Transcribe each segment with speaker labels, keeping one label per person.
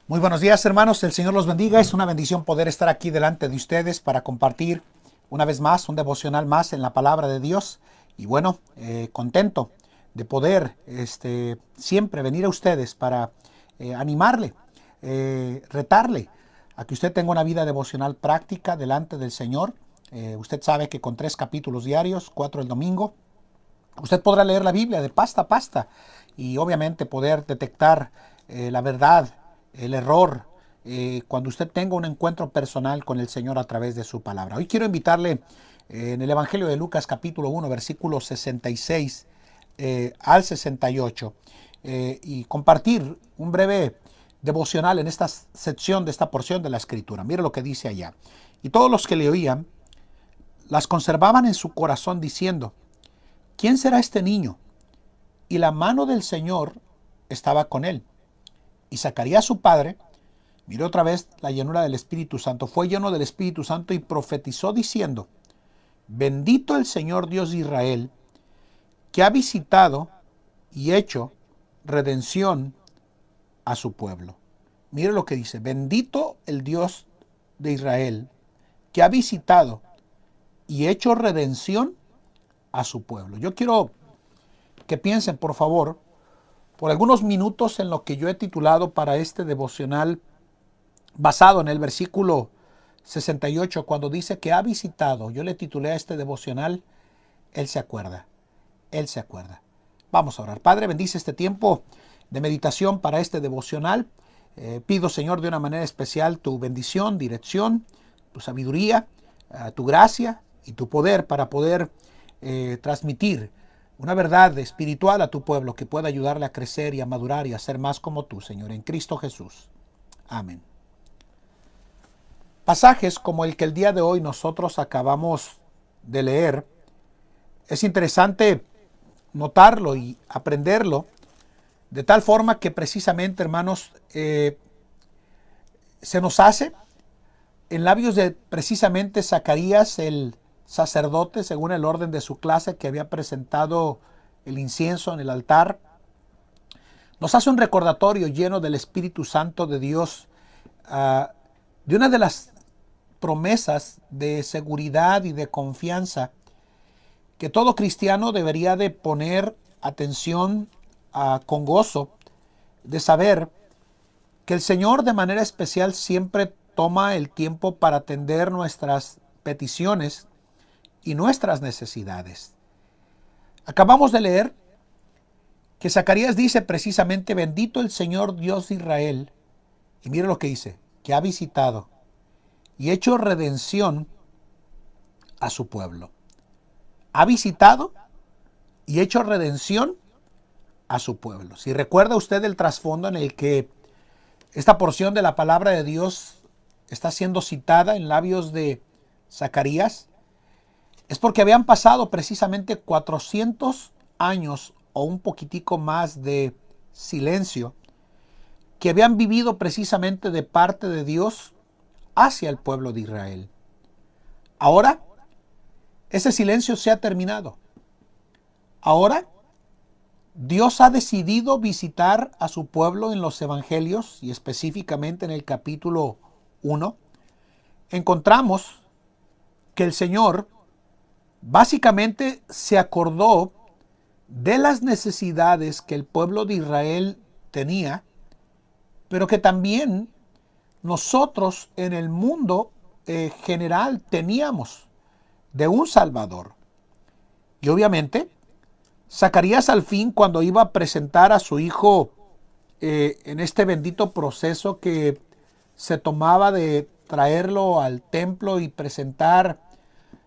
Speaker 1: Muy buenos días, hermanos. El Señor los bendiga. Es una bendición poder estar aquí delante de ustedes para compartir una vez más un devocional más en la palabra de Dios. Y bueno, contento de poder siempre venir a ustedes para animarle, retarle a que usted tenga una vida devocional práctica delante del Señor. Usted sabe que con 3 capítulos diarios, 4 el domingo, usted podrá leer la Biblia de pasta a pasta y obviamente poder detectar la verdad, el error, cuando usted tenga un encuentro personal con el Señor a través de su palabra. Hoy quiero invitarle en el Evangelio de Lucas capítulo 1, versículos 66 al 68 y compartir un breve devocional en esta sección de esta porción de la Escritura. Mire lo que dice allá. Y todos los que le oían las conservaban en su corazón diciendo: ¿quién será este niño? Y la mano del Señor estaba con él. Y Zacarías su padre miró otra vez la llenura del Espíritu Santo. Fue lleno del Espíritu Santo y profetizó diciendo: bendito el Señor Dios de Israel, que ha visitado y hecho redención a su pueblo. Mire lo que dice: bendito el Dios de Israel, que ha visitado y hecho redención a su pueblo. Yo quiero que piensen, por favor, por algunos minutos en lo que yo he titulado para este devocional, basado en el versículo 68, cuando dice que ha visitado. Yo le titulé a este devocional: Él se acuerda, Él se acuerda. Vamos a orar. Padre, bendice este tiempo de meditación para este devocional. Pido, Señor, de una manera especial tu bendición, dirección, tu sabiduría, tu gracia y tu poder para poder transmitir una verdad espiritual a tu pueblo que pueda ayudarle a crecer y a madurar y a ser más como tú, Señor, en Cristo Jesús. Amén. Pasajes como el que el día de hoy nosotros acabamos de leer, es interesante notarlo y aprenderlo de tal forma que precisamente, hermanos, se nos hace en labios de precisamente Zacarías, el sacerdote, según el orden de su clase, que había presentado el incienso en el altar. Nos hace un recordatorio lleno del Espíritu Santo de Dios, de una de las promesas de seguridad y de confianza que todo cristiano debería de poner atención con gozo, de saber que el Señor de manera especial siempre toma el tiempo para atender nuestras peticiones y nuestras necesidades. Acabamos de leer que Zacarías dice precisamente: bendito el Señor Dios de Israel, y mire lo que dice, que ha visitado y hecho redención a su pueblo. Ha visitado y hecho redención a su pueblo. Si recuerda usted el trasfondo en el que esta porción de la palabra de Dios está siendo citada en labios de Zacarías, es porque habían pasado precisamente 400 años o un poquitico más de silencio que habían vivido precisamente de parte de Dios hacia el pueblo de Israel. Ahora, ese silencio se ha terminado. Ahora, Dios ha decidido visitar a su pueblo en los evangelios y específicamente en el capítulo 1. Encontramos que el Señor básicamente se acordó de las necesidades que el pueblo de Israel tenía, pero que también nosotros en el mundo general teníamos de un Salvador. Y obviamente, Zacarías al fin, cuando iba a presentar a su hijo en este bendito proceso que se tomaba de traerlo al templo y presentar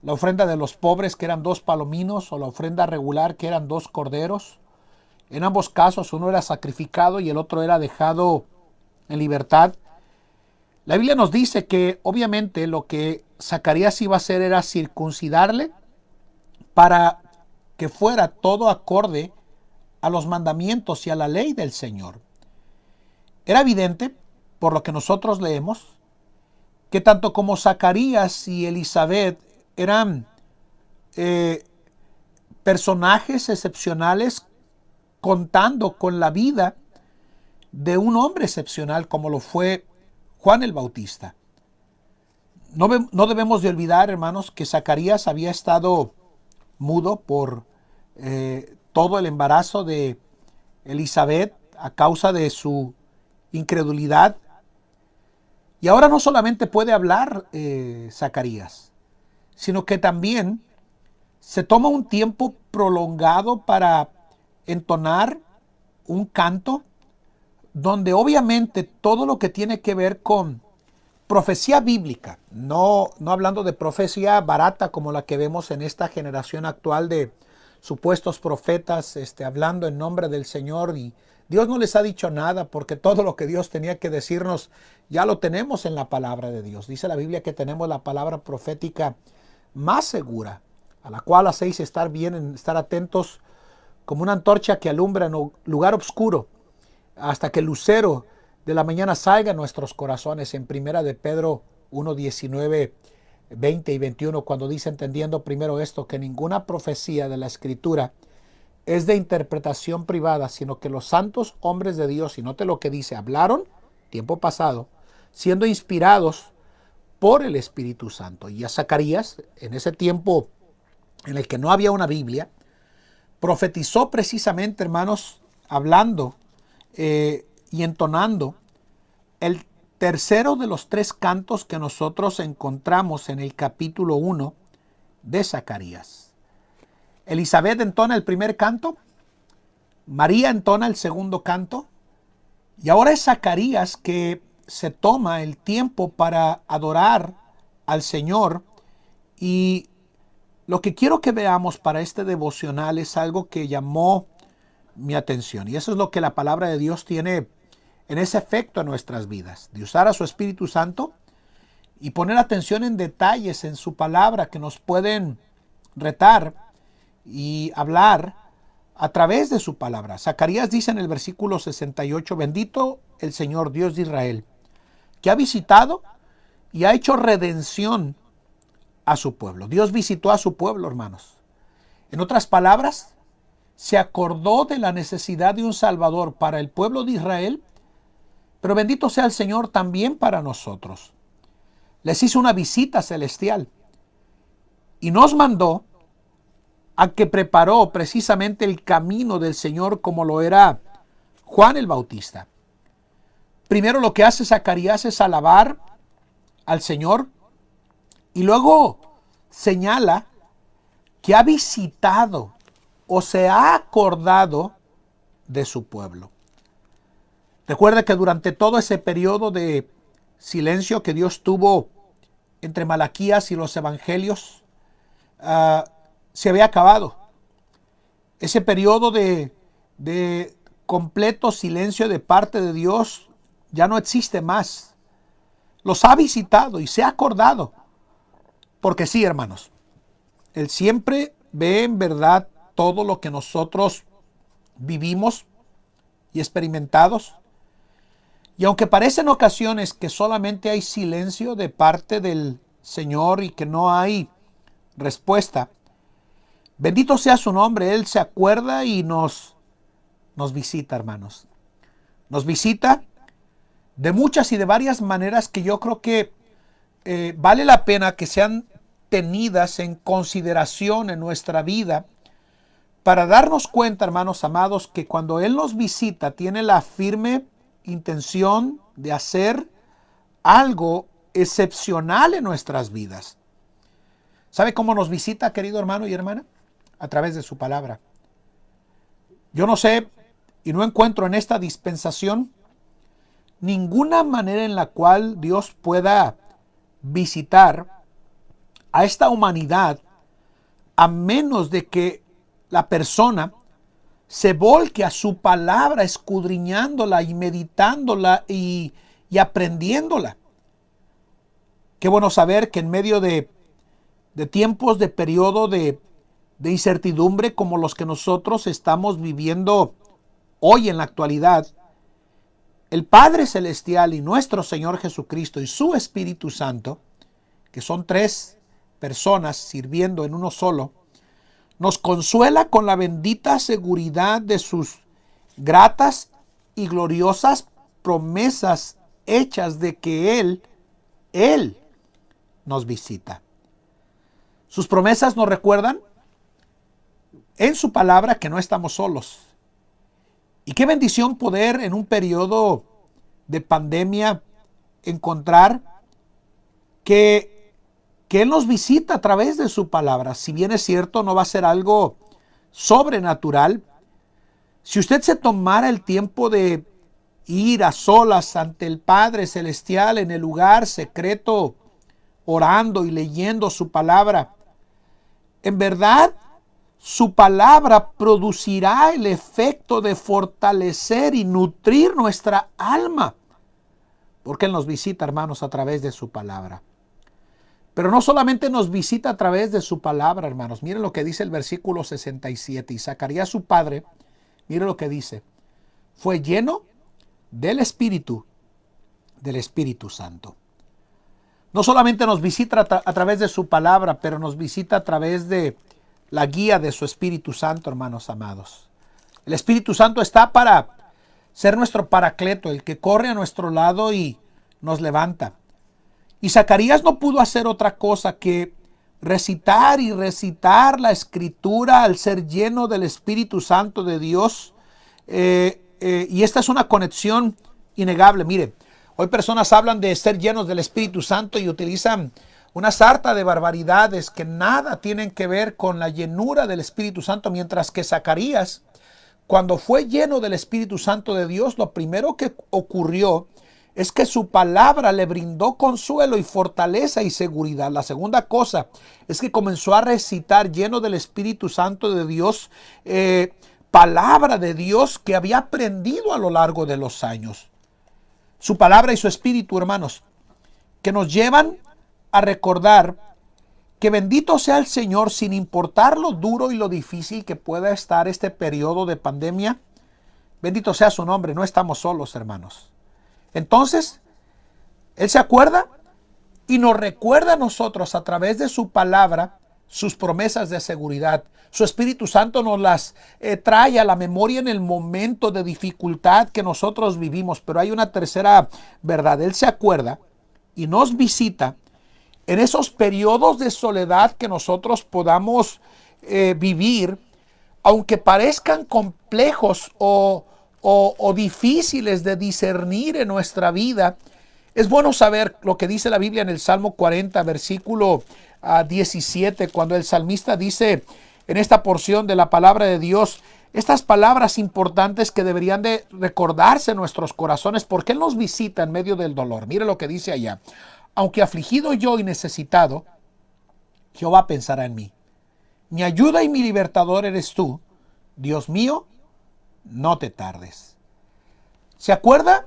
Speaker 1: la ofrenda de los pobres, que eran 2 palominos, o la ofrenda regular, que eran 2 corderos. En ambos casos uno era sacrificado y el otro era dejado en libertad. La Biblia nos dice que obviamente lo que Zacarías iba a hacer era circuncidarle para que fuera todo acorde a los mandamientos y a la ley del Señor. Era evidente, por lo que nosotros leemos, que tanto como Zacarías y Elizabeth eran personajes excepcionales contando con la vida de un hombre excepcional como lo fue Juan el Bautista. No debemos de olvidar, hermanos, que Zacarías había estado mudo por todo el embarazo de Elizabeth a causa de su incredulidad. Y ahora no solamente puede hablar Zacarías, sino que también se toma un tiempo prolongado para entonar un canto donde obviamente todo lo que tiene que ver con profecía bíblica, no hablando de profecía barata como la que vemos en esta generación actual de supuestos profetas hablando en nombre del Señor, y Dios no les ha dicho nada porque todo lo que Dios tenía que decirnos ya lo tenemos en la palabra de Dios. Dice la Biblia que tenemos la palabra profética más segura, a la cual hacéis estar atentos como una antorcha que alumbra en un lugar oscuro hasta que el lucero de la mañana salga en nuestros corazones, en primera de Pedro 1, 19, 20 y 21, cuando dice, entendiendo primero esto, que ninguna profecía de la Escritura es de interpretación privada, sino que los santos hombres de Dios, y note lo que dice, hablaron, tiempo pasado, siendo inspirados por el Espíritu Santo. Y a Zacarías, en ese tiempo en el que no había una Biblia, profetizó precisamente, hermanos, hablando y entonando el tercero de los tres cantos que nosotros encontramos en el capítulo 1 de Zacarías. Elizabeth entona el primer canto, María entona el segundo canto, y ahora es Zacarías que se toma el tiempo para adorar al Señor. Y lo que quiero que veamos para este devocional es algo que llamó mi atención, y eso es lo que la palabra de Dios tiene en ese efecto en nuestras vidas, de usar a su Espíritu Santo y poner atención en detalles en su palabra que nos pueden retar y hablar a través de su palabra. Zacarías dice en el versículo 68, bendito el Señor Dios de Israel, que ha visitado y ha hecho redención a su pueblo. Dios visitó a su pueblo, hermanos. En otras palabras, se acordó de la necesidad de un Salvador para el pueblo de Israel, pero bendito sea el Señor también para nosotros. Les hizo una visita celestial y nos mandó a que preparó precisamente el camino del Señor como lo era Juan el Bautista. Primero lo que hace Zacarías es alabar al Señor y luego señala que ha visitado o se ha acordado de su pueblo. Recuerda que durante todo ese periodo de silencio que Dios tuvo entre Malaquías y los evangelios, se había acabado. Ese periodo de completo silencio de parte de Dios ya no existe más. Los ha visitado y se ha acordado. Porque sí, hermanos, Él siempre ve en verdad todo lo que nosotros vivimos y experimentados. Y aunque parece en ocasiones que solamente hay silencio de parte del Señor y que no hay respuesta, bendito sea su nombre, Él se acuerda y nos visita, hermanos. Nos visita de muchas y de varias maneras que yo creo que vale la pena que sean tenidas en consideración en nuestra vida, para darnos cuenta, hermanos amados, que cuando Él nos visita tiene la firme intención de hacer algo excepcional en nuestras vidas. ¿Sabe cómo nos visita, querido hermano y hermana? A través de su palabra. Yo no sé y no encuentro en esta dispensación ninguna manera en la cual Dios pueda visitar a esta humanidad a menos de que la persona se volque a su palabra, escudriñándola y meditándola y aprendiéndola. Qué bueno saber que en medio de tiempos, de periodo de incertidumbre como los que nosotros estamos viviendo hoy en la actualidad, el Padre Celestial y nuestro Señor Jesucristo y su Espíritu Santo, que son tres personas sirviendo en uno solo, nos consuela con la bendita seguridad de sus gratas y gloriosas promesas hechas de que Él nos visita. Sus promesas nos recuerdan en su palabra que no estamos solos. Y qué bendición poder en un periodo de pandemia encontrar que Él nos visita a través de su palabra. Si bien es cierto, no va a ser algo sobrenatural. Si usted se tomara el tiempo de ir a solas ante el Padre Celestial en el lugar secreto, orando y leyendo su palabra, en verdad su palabra producirá el efecto de fortalecer y nutrir nuestra alma, porque Él nos visita, hermanos, a través de su palabra. Pero no solamente nos visita a través de su palabra, hermanos. Miren lo que dice el versículo 67. Y Zacarías, su padre, miren lo que dice. Fue lleno del Espíritu Santo. No solamente nos visita a través de su palabra, pero nos visita a través de la guía de su Espíritu Santo, hermanos amados. El Espíritu Santo está para ser nuestro paracleto, el que corre a nuestro lado y nos levanta. Y Zacarías no pudo hacer otra cosa que recitar y recitar la Escritura al ser lleno del Espíritu Santo de Dios. Y esta es una conexión innegable. Mire, hoy personas hablan de ser llenos del Espíritu Santo y utilizan una sarta de barbaridades que nada tienen que ver con la llenura del Espíritu Santo, mientras que Zacarías, cuando fue lleno del Espíritu Santo de Dios, lo primero que ocurrió es que su palabra le brindó consuelo y fortaleza y seguridad. La segunda cosa es que comenzó a recitar, lleno del Espíritu Santo de Dios, palabra de Dios que había aprendido a lo largo de los años. Su palabra y su espíritu, hermanos, que nos llevan a recordar que bendito sea el Señor, sin importar lo duro y lo difícil que pueda estar este periodo de pandemia. Bendito sea su nombre, no estamos solos, hermanos. Entonces, Él se acuerda y nos recuerda a nosotros a través de su palabra sus promesas de seguridad. Su Espíritu Santo nos las trae a la memoria en el momento de dificultad que nosotros vivimos. Pero hay una tercera verdad. Él se acuerda y nos visita en esos periodos de soledad que nosotros podamos vivir, aunque parezcan complejos o difíciles de discernir en nuestra vida. Es bueno saber lo que dice la Biblia en el Salmo 40, versículo 17, cuando el salmista dice en esta porción de la palabra de Dios, estas palabras importantes que deberían de recordarse en nuestros corazones, porque Él nos visita en medio del dolor. Mire lo que dice allá. Aunque afligido yo y necesitado, Jehová pensará en mí. Mi ayuda y mi libertador eres tú. Dios mío, no te tardes. ¿Se acuerda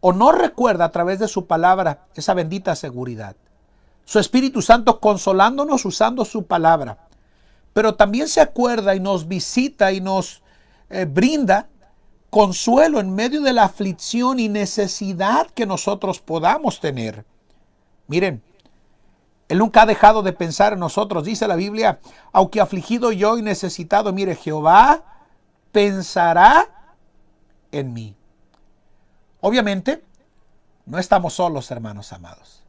Speaker 1: o no recuerda a través de su palabra esa bendita seguridad? Su Espíritu Santo consolándonos usando su palabra. Pero también se acuerda y nos visita y nos brinda consuelo en medio de la aflicción y necesidad que nosotros podamos tener. Miren, Él nunca ha dejado de pensar en nosotros. Dice la Biblia, aunque afligido yo y necesitado, mire, Jehová pensará en mí. Obviamente, no estamos solos, hermanos amados.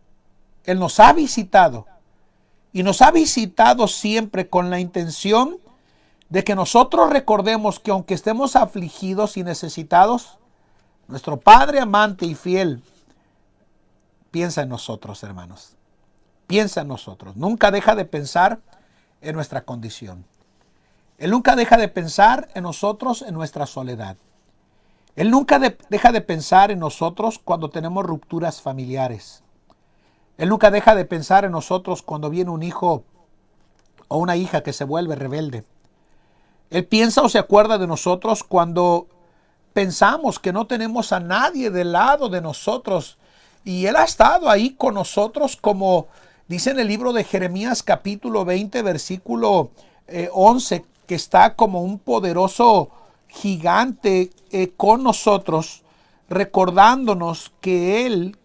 Speaker 1: Él nos ha visitado y nos ha visitado siempre con la intención de que nosotros recordemos que aunque estemos afligidos y necesitados, nuestro Padre amante y fiel piensa en nosotros, hermanos. Piensa en nosotros. Nunca deja de pensar en nuestra condición. Él nunca deja de pensar en nosotros en nuestra soledad. Él nunca deja de pensar en nosotros cuando tenemos rupturas familiares. Él nunca deja de pensar en nosotros cuando viene un hijo o una hija que se vuelve rebelde. Él piensa o se acuerda de nosotros cuando pensamos que no tenemos a nadie del lado de nosotros. Y Él ha estado ahí con nosotros, como dice en el libro de Jeremías capítulo 20, versículo 11, que está como un poderoso gigante con nosotros, recordándonos que Él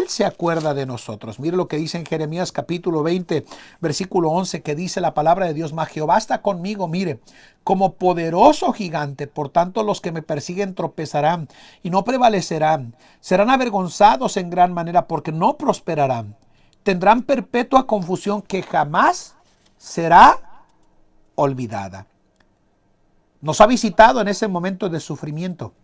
Speaker 1: se acuerda de nosotros. Mire lo que dice en Jeremías capítulo 20, versículo 11, que dice la palabra de Dios: mas Jehová está conmigo, mire, como poderoso gigante, por tanto los que me persiguen tropezarán y no prevalecerán, serán avergonzados en gran manera porque no prosperarán, tendrán perpetua confusión que jamás será olvidada. Nos ha visitado en ese momento de sufrimiento.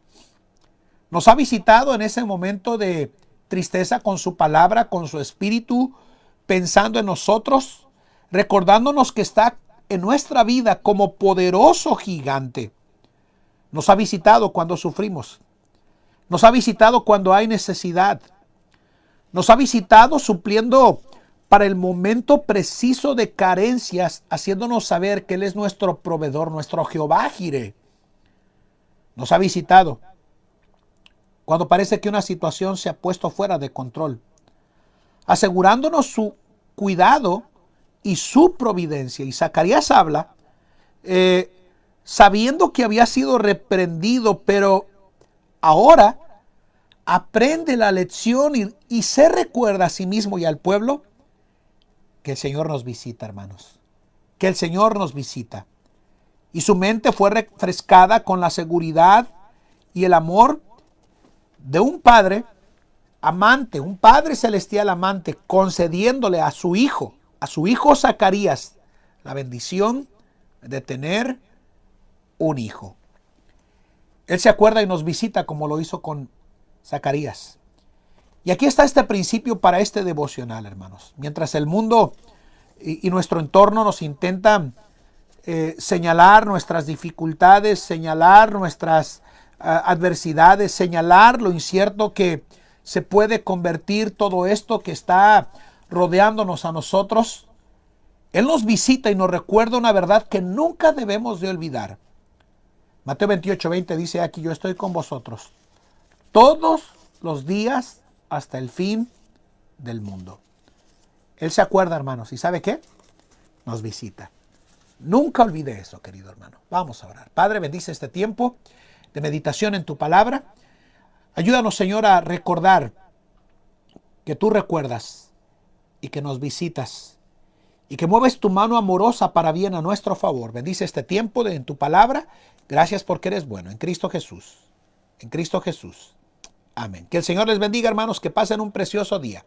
Speaker 1: Nos ha visitado en ese momento de tristeza con su palabra, con su espíritu, pensando en nosotros, recordándonos que está en nuestra vida como poderoso gigante. Nos ha visitado cuando sufrimos. Nos ha visitado cuando hay necesidad. Nos ha visitado supliendo para el momento preciso de carencias, haciéndonos saber que Él es nuestro proveedor, nuestro Jehová Jireh. Nos ha visitado cuando parece que una situación se ha puesto fuera de control, asegurándonos su cuidado y su providencia. Y Zacarías habla sabiendo que había sido reprendido, pero ahora aprende la lección y se recuerda a sí mismo y al pueblo que el Señor nos visita, hermanos, que el Señor nos visita. Y su mente fue refrescada con la seguridad y el amor de un padre amante, un padre celestial amante, concediéndole a su hijo Zacarías, la bendición de tener un hijo. Él se acuerda y nos visita como lo hizo con Zacarías. Y aquí está este principio para este devocional, hermanos. Mientras el mundo y nuestro entorno nos intentan señalar nuestras dificultades, señalar nuestras adversidades, señalar lo incierto que se puede convertir todo esto que está rodeándonos a nosotros, Él nos visita y nos recuerda una verdad que nunca debemos de olvidar. Mateo 28:20 dice: aquí yo estoy con vosotros todos los días hasta el fin del mundo. Él se acuerda, hermanos, ¿y sabe qué? Nos visita. Nunca olvide eso, querido hermano. Vamos a orar. Padre, bendice este tiempo de meditación en tu palabra. Ayúdanos, Señor, a recordar que tú recuerdas y que nos visitas y que mueves tu mano amorosa para bien a nuestro favor. Bendice este tiempo en tu palabra. Gracias porque eres bueno. En Cristo Jesús. En Cristo Jesús. Amén. Que el Señor les bendiga, hermanos. Que pasen un precioso día.